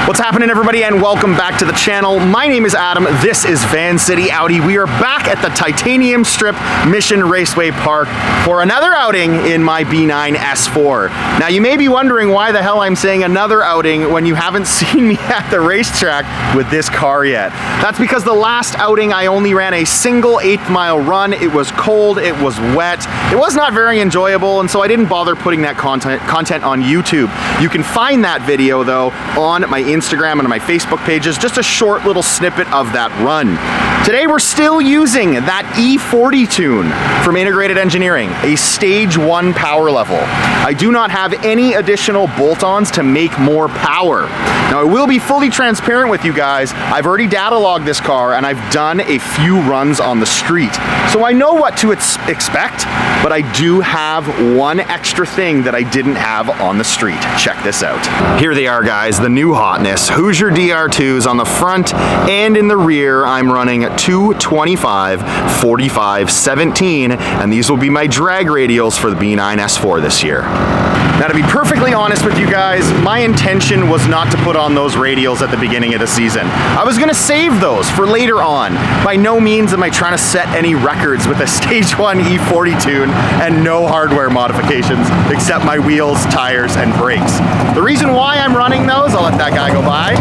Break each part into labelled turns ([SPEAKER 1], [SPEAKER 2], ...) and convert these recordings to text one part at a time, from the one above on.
[SPEAKER 1] What's happening, everybody, and welcome back to the channel. My name is Adam. This is Vancity Audi. We are back at the Titanium Strip Mission Raceway Park for another outing in my B9 S4. Now, you may be wondering why the hell I'm saying another outing when you haven't seen me at the racetrack with this car yet. That's because the last outing I only ran a single 8th mile run. It was cold, it was wet, it was not very enjoyable, and so I didn't bother putting that content on YouTube. You can find that video, though, on my Instagram and my Facebook pages, just a short little snippet of that run. Today we're still using that E40 tune from Integrated Engineering, a stage 1 power level. I do not have any additional bolt-ons to make more power. Now, I will be fully transparent with you guys. I've already data logged this car and I've done a few runs on the street. So I know what to expect, but I do have one extra thing that I didn't have on the street. Check this out. Here they are, guys, the new hotness. Hoosier DR2s on the front, and in the rear I'm running 225, 45, 17, and these will be my drag radials for the B9 S4 this year. Now, to be perfectly honest with you guys, my intention was not to put on those radials at the beginning of the season. I was gonna save those for later on. By no means am I trying to set any records with a stage 1 E40 tune and no hardware modifications except my wheels, tires, and brakes. The reason why I'm running those, I'll let that guy go by.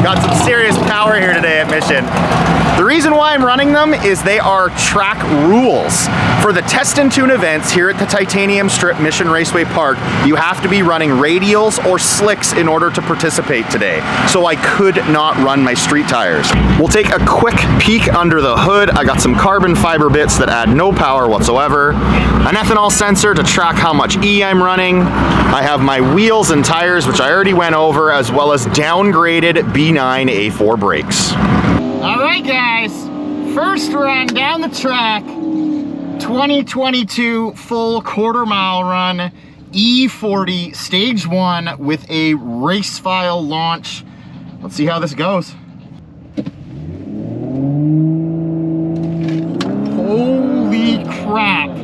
[SPEAKER 1] Got some serious power here today at Mission. The reason why I'm running them is they are track rules. For the test and tune events here at the Titanium Strip Mission Raceway Park, you have to be running radials or slicks in order to participate today. So I could not run my street tires. We'll take a quick peek under the hood. I got some carbon fiber bits that add no power whatsoever, an ethanol sensor to track how much E I'm running. I have my wheels and tires, which I already went over, as well as downgraded B9 A4 brakes.
[SPEAKER 2] All right, guys, first run down the track, 2022 full quarter-mile run, E40 stage 1 with a race file launch. Let's see how this goes. Holy crap.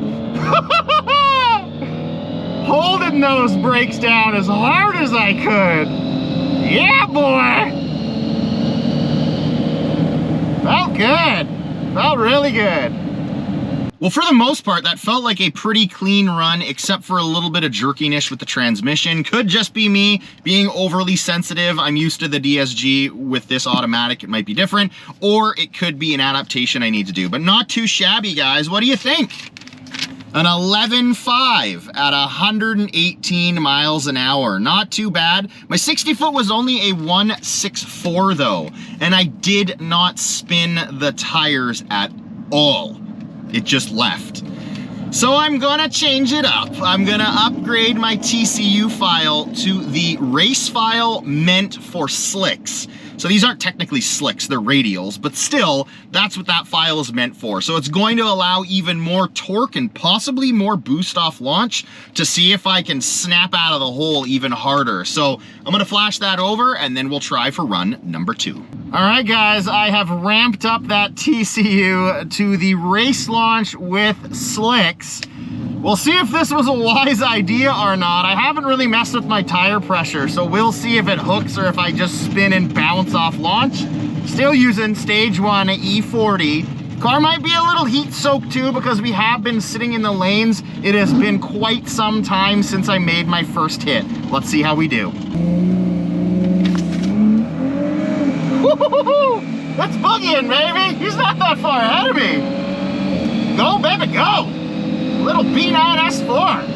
[SPEAKER 2] Holding those brakes down as hard as I could. Yeah, boy. Felt good. Felt really good. Well, for the most part, that felt like a pretty clean run, except for a little bit of jerkiness with the transmission. Could just be me being overly sensitive. I'm used to the DSG. With this automatic, it might be different. Or it could be an adaptation I need to do. But not too shabby, guys. What do you think? An 11.5 at 118 miles an hour. Not too bad. My 60 foot was only a 1.64 though, and I did not spin the tires at all. It just left. So I'm gonna change it up. I'm gonna upgrade my TCU file to the race file meant for slicks. So these aren't technically slicks, they're radials, but still, that's what that file is meant for. So it's going to allow even more torque and possibly more boost off launch to see if I can snap out of the hole even harder. So I'm gonna flash that over and then we'll try for run number 2. All right, guys, I have ramped up that TCU to the race launch with slicks. We'll see if this was a wise idea or not. I haven't really messed with my tire pressure, so we'll see if it hooks or if I just spin and bounce off launch. Still using stage 1 E40. Car might be a little heat soaked too because we have been sitting in the lanes. It has been quite some time since I made my first hit. Let's see how we do. Woo-hoo-hoo-hoo! That's boogieing, baby! He's not that far ahead of me! Go, baby, go! Little B9 S4.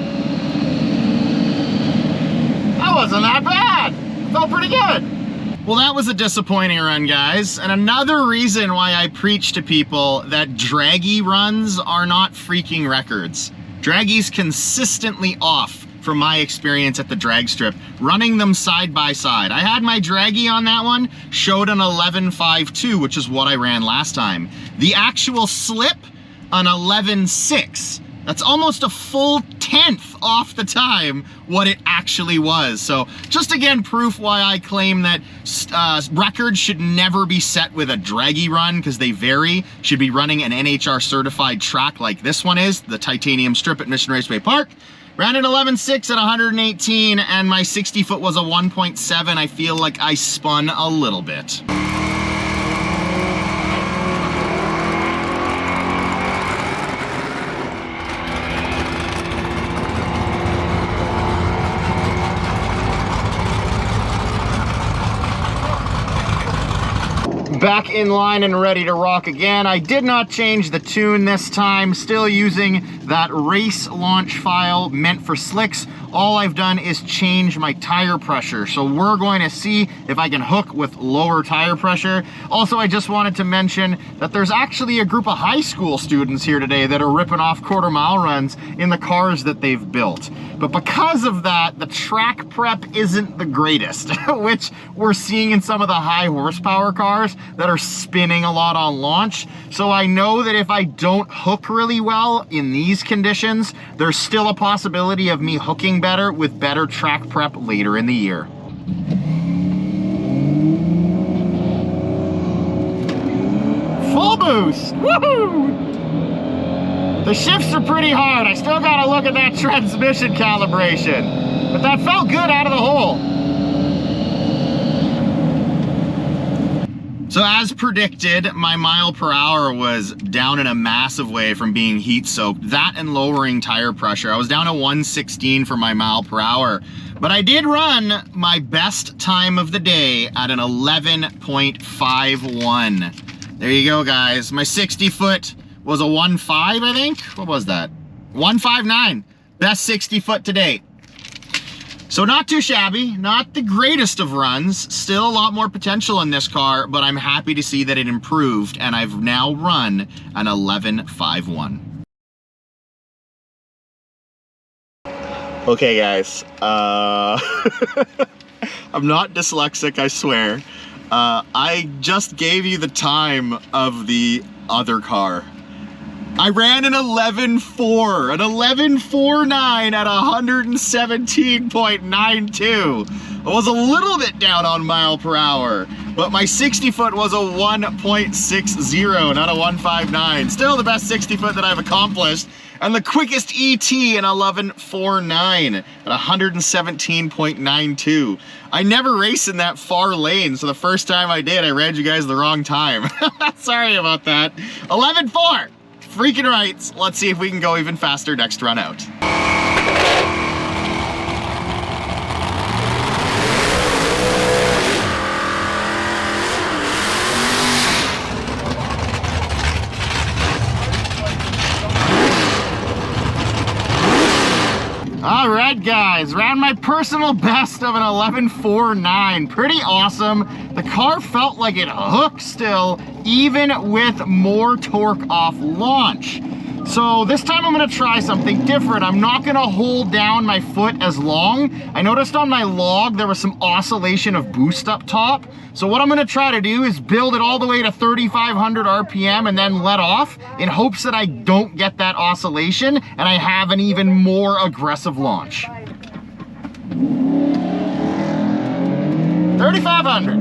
[SPEAKER 2] That wasn't that bad. Felt pretty good. Well, that was a disappointing run, guys. And another reason why I preach to people that draggy runs are not freaking records. Draggy's consistently off from my experience at the drag strip, running them side by side. I had my draggy on that one, showed an 11.52, which is what I ran last time. The actual slip, an 11.6. That's almost a full 10th off the time what it actually was. So just again, proof why I claim that records should never be set with a draggy run because they vary. Should be running an NHR certified track like this one is, the Titanium Strip at Mission Raceway Park. Ran an 11.6 at 118, and my 60 foot was a 1.7. I feel like I spun a little bit. Back in line and ready to rock again. I did not change the tune this time, still using that Race Launch file meant for slicks. All I've done is change my tire pressure. So we're going to see if I can hook with lower tire pressure. Also, I just wanted to mention that there's actually a group of high school students here today that are ripping off quarter-mile runs in the cars that they've built. But because of that, the track prep isn't the greatest, which we're seeing in some of the high horsepower cars that are spinning a lot on launch. So I know that if I don't hook really well in these conditions, there's still a possibility of me hooking better with better track prep later in the year. Full boost, woohoo! The shifts are pretty hard. I still gotta look at that transmission calibration, but that felt good out of the hole. So as predicted, my mile per hour was down in a massive way from being heat soaked. That and lowering tire pressure. I was down to 116 for my mile per hour, but I did run my best time of the day at an 11.51. There you go, guys. My 60 foot was a 1.5, I think. What was that? 1.59. Best 60 foot to date. So not too shabby, not the greatest of runs, still a lot more potential in this car, but I'm happy to see that it improved, and I've now run an 11.51. Okay guys, I'm not dyslexic, I swear. I just gave you the time of the other car. I ran an 11.4, an 11.49 at 117.92. I was a little bit down on mile per hour, but my 60 foot was a 1.60, not a 1.59. Still the best 60 foot that I've accomplished, and the quickest ET in 11.49 at 117.92. I never race in that far lane, so the first time I did, I read you guys the wrong time. Sorry about that. 11.4. Freaking rights. Let's see if we can go even faster next run out. All right, guys, ran my personal best of an 11.49. Pretty awesome. The car felt like it hooked still, even with more torque off launch. So this time I'm gonna try something different. I'm not gonna hold down my foot as long. I noticed on my log there was some oscillation of boost up top. So what I'm gonna try to do is build it all the way to 3,500 RPM and then let off in hopes that I don't get that oscillation and I have an even more aggressive launch. 3,500.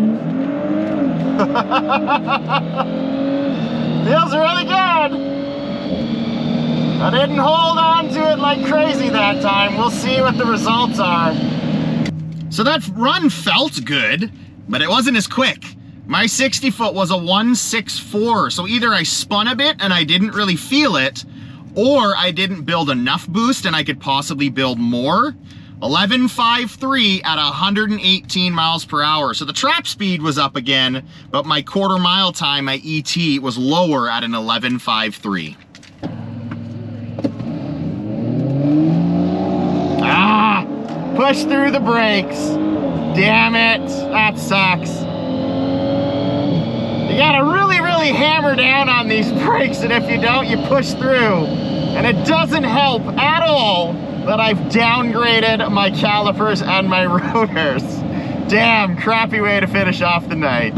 [SPEAKER 2] Feels really good. I didn't hold on to it like crazy that time. We'll see what the results are. So that run felt good, but it wasn't as quick. My 60 foot was a 1.64, so either I spun a bit and I didn't really feel it, or I didn't build enough boost and I could possibly build more. 11.53 at 118 miles per hour. So the trap speed was up again, but my quarter mile time, my ET, was lower at an 11.53. Push through the brakes. Damn it, that sucks. You gotta really, really hammer down on these brakes, and if you don't, you push through. And it doesn't help at all that I've downgraded my calipers and my rotors. Damn, crappy way to finish off the night.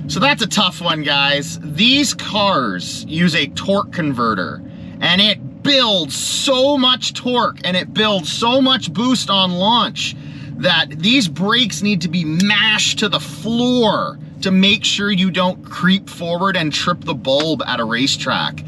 [SPEAKER 2] So that's a tough one, guys. These cars use a torque converter, and it builds so much torque and it builds so much boost on launch that these brakes need to be mashed to the floor to make sure you don't creep forward and trip the bulb at a racetrack.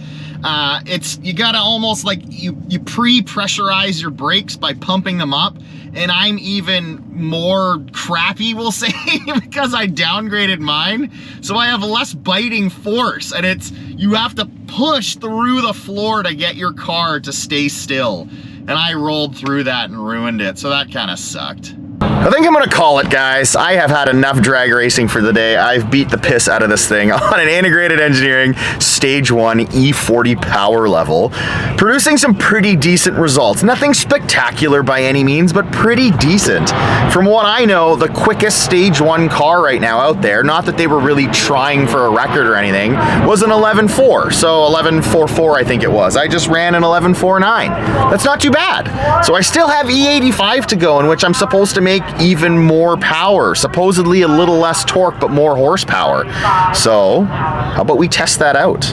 [SPEAKER 2] You gotta almost like, you pre-pressurize your brakes by pumping them up, and I'm even more crappy, we'll say, because I downgraded mine. So I have less biting force, and you have to push through the floor to get your car to stay still. And I rolled through that and ruined it, so that kind of sucked.
[SPEAKER 1] I think I'm gonna call it, guys. I have had enough drag racing for the day. I've beat the piss out of this thing on an integrated engineering stage 1 E40 power level, producing some pretty decent results. Nothing spectacular by any means, but pretty decent. From what I know, the quickest stage 1 car right now out there, not that they were really trying for a record or anything, was an 11.4. So 11.44 I think it was. I just ran an 11.49. That's not too bad. So I still have E85 to go, in which I'm supposed to make even more power, supposedly a little less torque but more horsepower. So how about we test that out?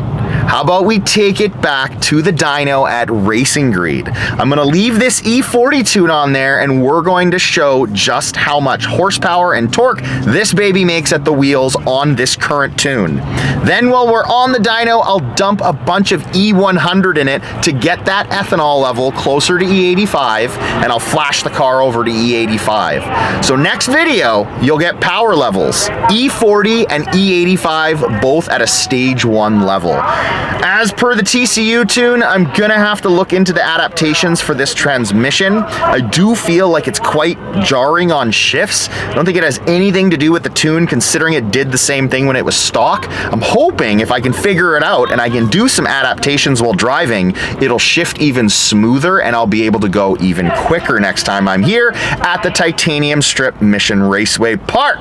[SPEAKER 1] How about we take it back to the dyno at Racing Greed? I'm gonna leave this E40 tune on there, and we're going to show just how much horsepower and torque this baby makes at the wheels on this current tune. Then while we're on the dyno, I'll dump a bunch of E100 in it to get that ethanol level closer to E85, and I'll flash the car over to E85. So next video, you'll get power levels, E40 and E85, both at a stage 1 level. As per the TCU tune, I'm gonna have to look into the adaptations for this transmission. I do feel like it's quite jarring on shifts. I don't think it has anything to do with the tune, considering it did the same thing when it was stock. I'm hoping if I can figure it out and I can do some adaptations while driving, it'll shift even smoother and I'll be able to go even quicker next time I'm here at the Titanium Strip Mission Raceway Park.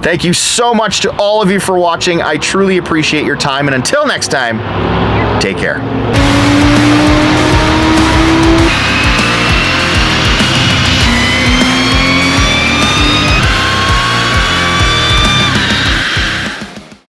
[SPEAKER 1] Thank you so much to all of you for watching. I truly appreciate your time, and until next time, take care.